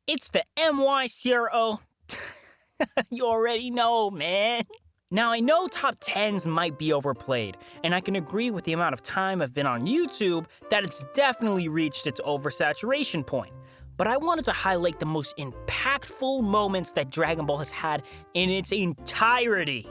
It's the MYCRO. You already know, man. Now, I know top 10s might be overplayed, and I can agree with the amount of time I've been on YouTube that it's definitely reached its oversaturation point. But I wanted to highlight the most impactful moments that Dragon Ball has had in its entirety.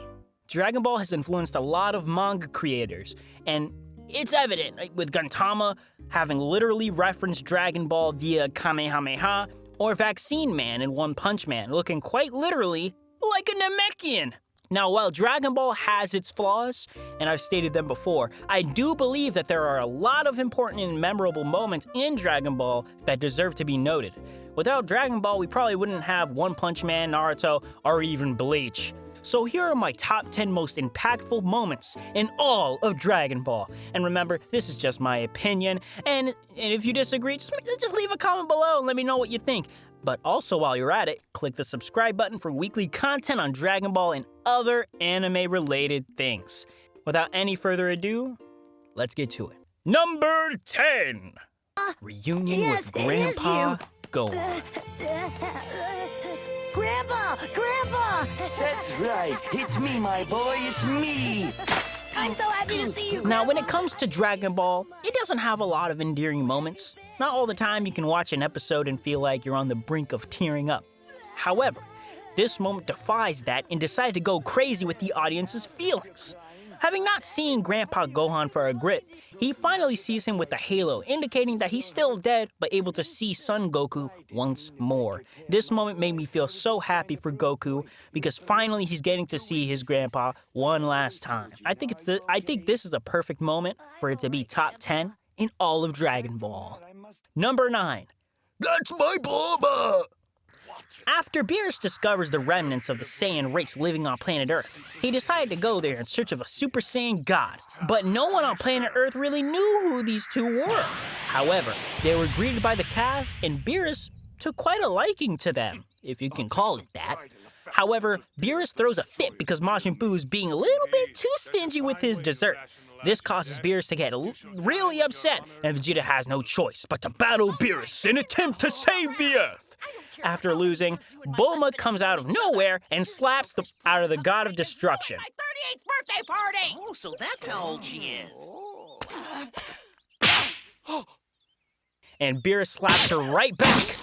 Dragon Ball has influenced a lot of manga creators, and it's evident, right? With Gintama having literally referenced Dragon Ball via Kamehameha, or Vaccine Man in One Punch Man looking quite literally like a Namekian. Now, while Dragon Ball has its flaws, and I've stated them before, I do believe that there are a lot of important and memorable moments in Dragon Ball that deserve to be noted. Without Dragon Ball, we probably wouldn't have One Punch Man, Naruto, or even Bleach. So here are my top 10 most impactful moments in all of Dragon Ball. And remember, this is just my opinion, and if you disagree, just leave a comment below and let me know what you think. But also, while you're at it, click the subscribe button for weekly content on Dragon Ball and other anime-related things. Without any further ado, let's get to it. Number 10. Reunion with Grandpa Gohan. Grandpa! That's right. It's me, my boy. It's me. I'm so happy to see you, Now, when it comes to Dragon Ball, it doesn't have a lot of endearing moments. Not all the time you can watch an episode and feel like you're on the brink of tearing up. However, this moment defies that and decided to go crazy with the audience's feelings. Having not seen Grandpa Gohan for a grip, he finally sees him with a halo, indicating that he's still dead, but able to see Son Goku once more. This moment made me feel so happy for Goku, because finally he's getting to see his grandpa one last time. I think this is a perfect moment for it to be top 10 in all of Dragon Ball. Number 9. That's my Bubba. After Beerus discovers the remnants of the Saiyan race living on planet Earth, he decided to go there in search of a Super Saiyan god. But no one on planet Earth really knew who these two were. However, they were greeted by the cast, and Beerus took quite a liking to them, if you can call it that. However, Beerus throws a fit because Majin Buu is being a little bit too stingy with his dessert. This causes Beerus to get really upset, and Vegeta has no choice but to battle Beerus in an attempt to save the Earth. After losing, Bulma comes out of nowhere and slaps out of the god of destruction. My 38th birthday party! Oh, so that's how old she is. And Beerus slaps her right back.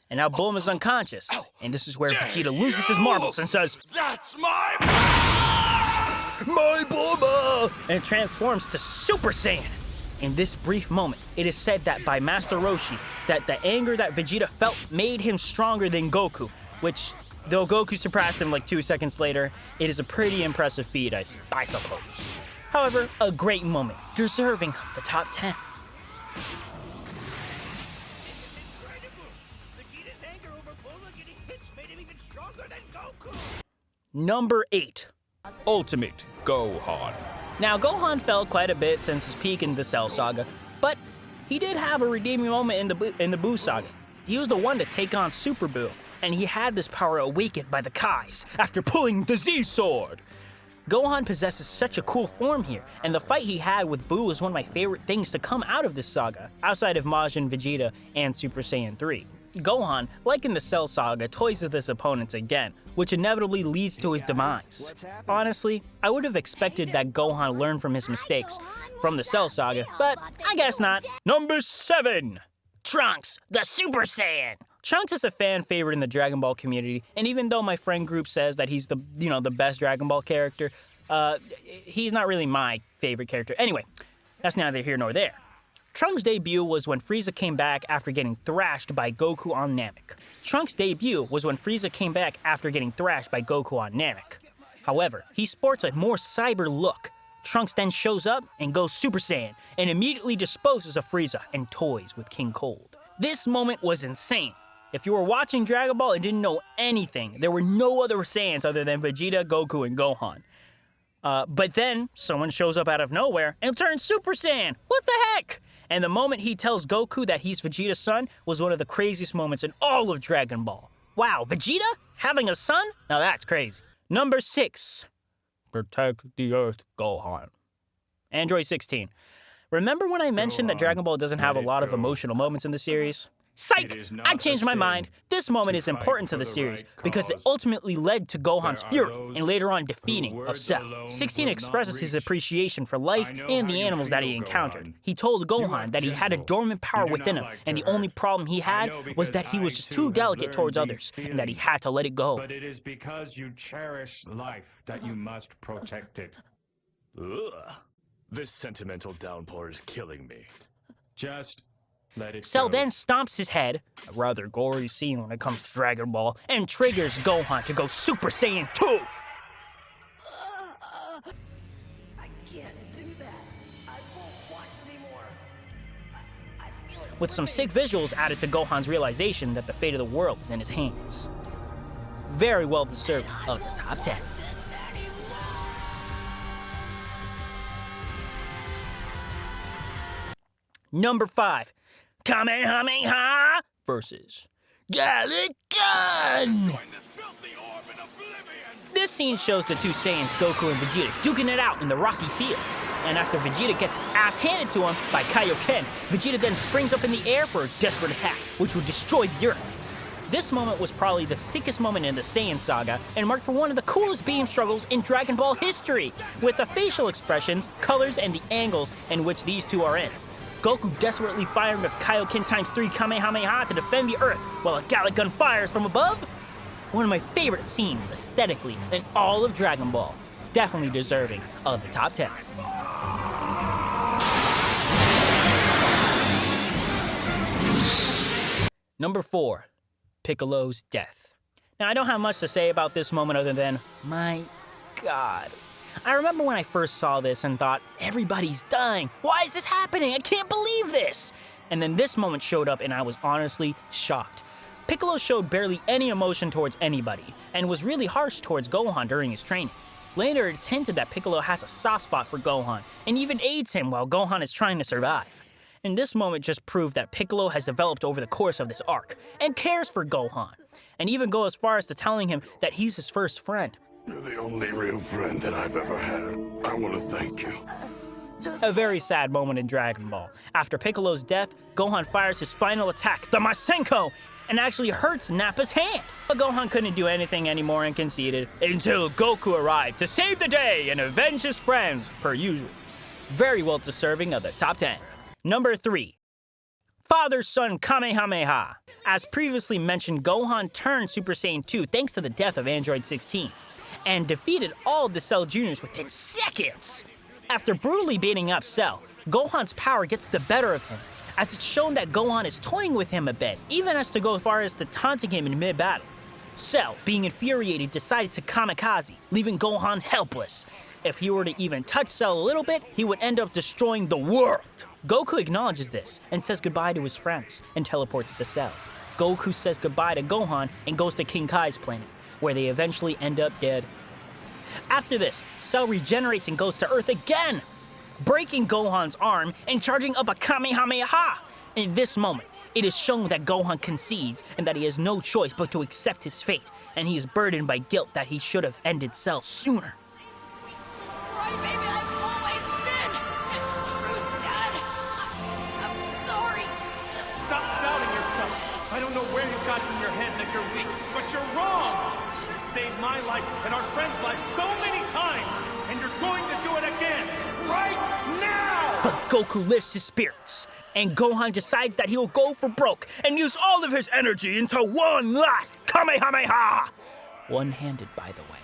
And now Bulma's unconscious. And this is where Vegeta loses his marbles and says, That's my Bubba. My Bubba. and transforms to Super Saiyan. In this brief moment, it is said that by Master Roshi that the anger that Vegeta felt made him stronger than Goku, which, though Goku surpassed him like 2 seconds later, it is a pretty impressive feat, I suppose. However, a great moment, deserving of the top 10. Vegeta's anger over Bulma getting hits made him even stronger than Goku. Number 8. Ultimate Gohan. Now, Gohan fell quite a bit since his peak in the Cell Saga, but he did have a redeeming moment in the Buu Saga. He was the one to take on Super Buu, and he had this power awakened by the Kais after pulling the Z-Sword. Gohan possesses such a cool form here, and the fight he had with Buu is one of my favorite things to come out of this saga, outside of Majin Vegeta and Super Saiyan 3. Gohan, like in the Cell Saga, toys with his opponents again, which inevitably leads to his demise. Honestly, I would have expected that Gohan learned from his mistakes from the Cell Saga, but I guess not. Number 7. Trunks, the Super Saiyan. Trunks is a fan favorite in the Dragon Ball community, and even though my friend group says that he's the best Dragon Ball character, he's not really my favorite character. Anyway, that's neither here nor there. Trunks' debut was when Frieza came back after getting thrashed by Goku on Namek. However, he sports a more cyber look. Trunks then shows up and goes Super Saiyan and immediately disposes of Frieza and toys with King Cold. This moment was insane. If you were watching Dragon Ball and didn't know anything, there were no other Saiyans other than Vegeta, Goku, and Gohan. But then someone shows up out of nowhere and turns Super Saiyan. What the heck? And the moment he tells Goku that he's Vegeta's son was one of the craziest moments in all of Dragon Ball. Wow, Vegeta? Having a son? Now that's crazy. Number 6. Protect the Earth, Gohan. Android 16. Remember when I mentioned that Dragon Ball doesn't have a lot of emotional moments in the series? Psych! I changed my mind. This moment is important to the series because it ultimately led to Gohan's fury and later on defeating of Cell. 16 expresses his appreciation for life and the animals that he encountered. He told Gohan that he had a dormant power within him, and the only problem he had was that he was just too delicate towards others, and that he had to let it go. But it is because you cherish life that you must protect it. Ugh. This sentimental downpour is killing me. Just let it Cell go. then stomps his head, a rather gory scene when it comes to Dragon Ball, and triggers Gohan to go Super Saiyan 2! I can't do that. I won't watch anymore. I feel it. With some sick visuals added to Gohan's realization that the fate of the world is in his hands. Very well deserved of the top 10. Number 5, Kamehameha versus Gala Gun! This scene shows the two Saiyans, Goku and Vegeta, duking it out in the rocky fields. And after Vegeta gets his ass handed to him by Kaioken, Vegeta then springs up in the air for a desperate attack, which would destroy the Earth. This moment was probably the sickest moment in the Saiyan saga, and marked for one of the coolest beam struggles in Dragon Ball history, with the facial expressions, colors, and the angles in which these two are in. Goku desperately firing a Kaioken ×3 Kamehameha to defend the Earth, while a Gala Gun fires from above. One of my favorite scenes, aesthetically, in all of Dragon Ball. Definitely deserving of the top 10. Number 4, Piccolos Death. Now, I don't have much to say about this moment other than, my God. I remember when I first saw this and thought, everybody's dying. Why is this happening? I can't believe this! And then this moment showed up and I was honestly shocked. Piccolo showed barely any emotion towards anybody and was really harsh towards Gohan during his training. Later, it's hinted that Piccolo has a soft spot for Gohan and even aids him while Gohan is trying to survive. And this moment just proved that Piccolo has developed over the course of this arc and cares for Gohan, and even go as far as to telling him that he's his first friend. You're the only real friend that I've ever had. I want to thank you. A very sad moment in Dragon Ball. After Piccolo's death, Gohan fires his final attack, the Masenko, and actually hurts Nappa's hand. But Gohan couldn't do anything anymore and conceded, until Goku arrived to save the day and avenge his friends, per usual. Very well deserving of the top 10. Number 3, FatherSon Kamehameha. As previously mentioned, Gohan turned Super Saiyan 2 thanks to the death of Android 16, and defeated all of the Cell Juniors within seconds. After brutally beating up Cell, Gohan's power gets the better of him, as it's shown that Gohan is toying with him a bit, even as to go as far as to taunting him in mid-battle. Cell, being infuriated, decided to kamikaze, leaving Gohan helpless. If he were to even touch Cell a little bit, he would end up destroying the world. Goku acknowledges this and says goodbye to his friends and teleports to Cell. Goku says goodbye to Gohan and goes to King Kai's planet, where they eventually end up dead. After this, Cell regenerates and goes to Earth again, breaking Gohan's arm and charging up a Kamehameha. In this moment, it is shown that Gohan concedes and that he has no choice but to accept his fate, and he is burdened by guilt that he should have ended Cell sooner. Crybaby I've always been. It's true, Dad. I'm sorry. Stop doubting yourself. I don't know where you got it in your head that you're weak, but you're wrong. You saved my life and our friend's life so many times, and you're going to do it again, right now! But Goku lifts his spirits, and Gohan decides that he will go for broke and use all of his energy into one last Kamehameha! One-handed, by the way.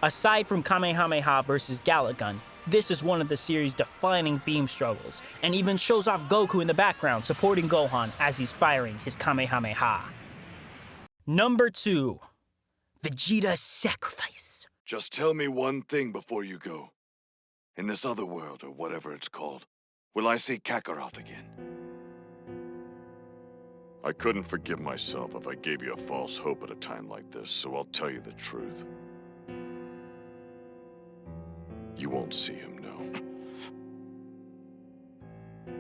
Aside from Kamehameha versus Gala Gun, this is one of the series' defining beam struggles, and even shows off Goku in the background supporting Gohan as he's firing his Kamehameha. Number 2, Vegeta Sacrifice. Just tell me one thing before you go. In this other world, or whatever it's called, will I see Kakarot again? I couldn't forgive myself if I gave you a false hope at a time like this, so I'll tell you the truth. You won't see him, no.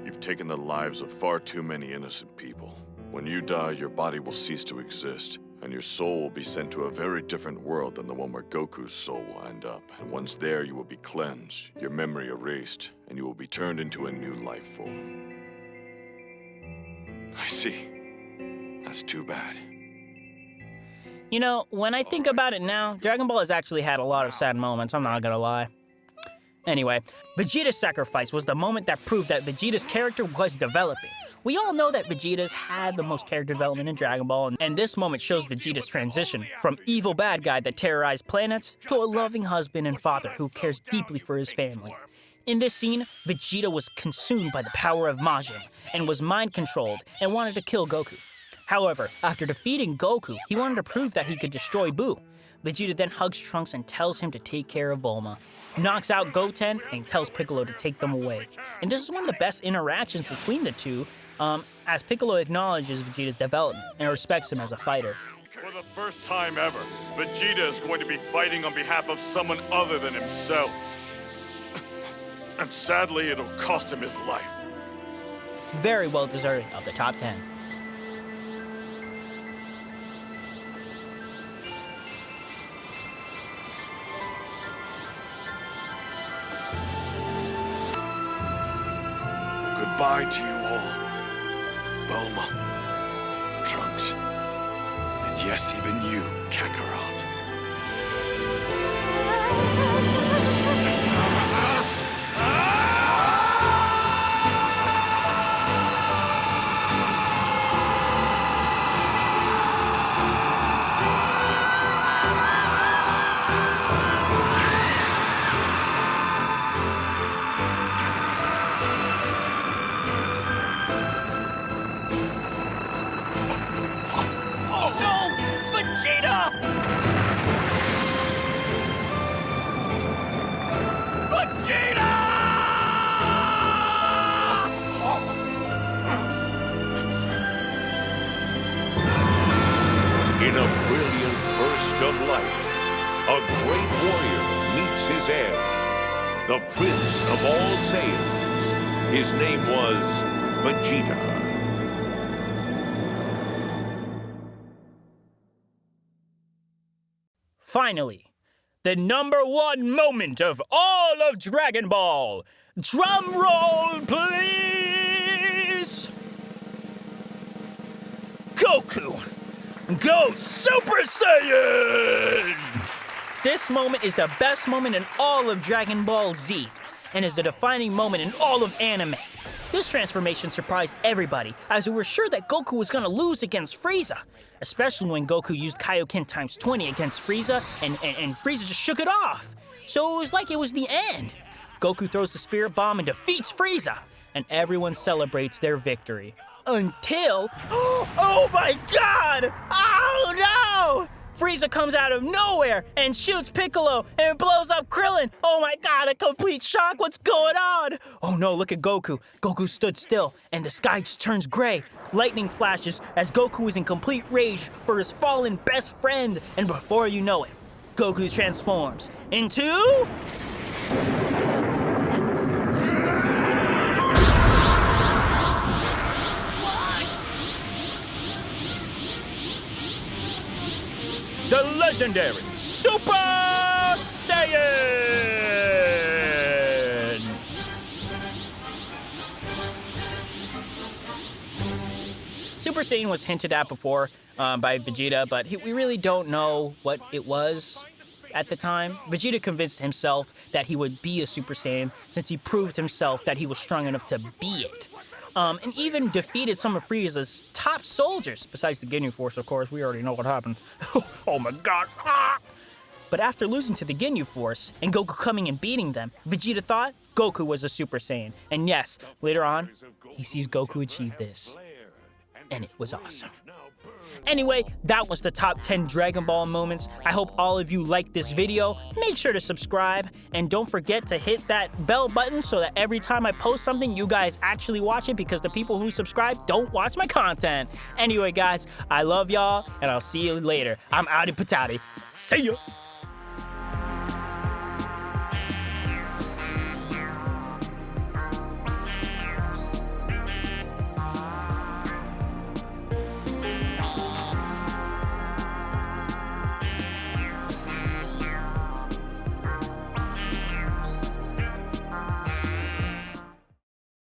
You've taken the lives of far too many innocent people. When you die, your body will cease to exist, and your soul will be sent to a very different world than the one where Goku's soul will end up. And once there, you will be cleansed, your memory erased, and you will be turned into a new life form. I see. That's too bad. You know, when I think about it now, Dragon Ball has actually had a lot of sad moments, I'm not gonna lie. Anyway, Vegeta Sacrifice was the moment that proved that Vegeta's character was developing. We all know that Vegeta's had the most character development in Dragon Ball, and this moment shows Vegeta's transition from evil bad guy that terrorized planets to a loving husband and father who cares deeply for his family. In this scene, Vegeta was consumed by the power of Majin and was mind-controlled and wanted to kill Goku. However, after defeating Goku, he wanted to prove that he could destroy Buu. Vegeta then hugs Trunks and tells him to take care of Bulma, knocks out Goten, and tells Piccolo to take them away. And this is one of the best interactions between the two, as Piccolo acknowledges Vegeta's development and respects him as a fighter. For the first time ever, Vegeta is going to be fighting on behalf of someone other than himself. And sadly, it'll cost him his life. Very well deserving of the top 10. Goodbye to you all. Bulma, Trunks, and yes, even you, Kakarot. In a brilliant burst of light, a great warrior meets his heir, the prince of all Saiyans. His name was Vegeta. Finally, the #1 moment of all of Dragon Ball. Drum roll, please! Goku, go Super Saiyan! This moment is the best moment in all of Dragon Ball Z, and is a defining moment in all of anime. This transformation surprised everybody, as we were sure that Goku was gonna lose against Frieza, especially when Goku used Kaioken times 20 against Frieza, and Frieza just shook it off. So it was like it was the end. Goku throws the Spirit Bomb and defeats Frieza, and everyone celebrates their victory. Until, oh my god! Oh no! Frieza comes out of nowhere and shoots Piccolo and blows up Krillin. Oh my god, a complete shock, what's going on? Oh no, look at Goku. Goku stood still and the sky just turns gray. Lightning flashes as Goku is in complete rage for his fallen best friend. And before you know it, Goku transforms into... the legendary Super Saiyan! Super Saiyan was hinted at before by Vegeta, but we really don't know what it was at the time. Vegeta convinced himself that he would be a Super Saiyan since he proved himself that he was strong enough to be it. And even defeated some of Frieza's top soldiers, besides the Ginyu Force, of course. We already know what happened. Oh my god. Ah! But after losing to the Ginyu Force, and Goku coming and beating them, Vegeta thought Goku was a Super Saiyan. And yes, later on, he sees Goku achieve this. And it was awesome. Anyway, that was the top 10 Dragon Ball moments. I hope all of you liked this video. Make sure to subscribe, and don't forget to hit that bell button so that every time I post something, you guys actually watch it, because the people who subscribe don't watch my content. Anyway, guys, I love y'all, and I'll see you later. I'm Outie Patati. See ya!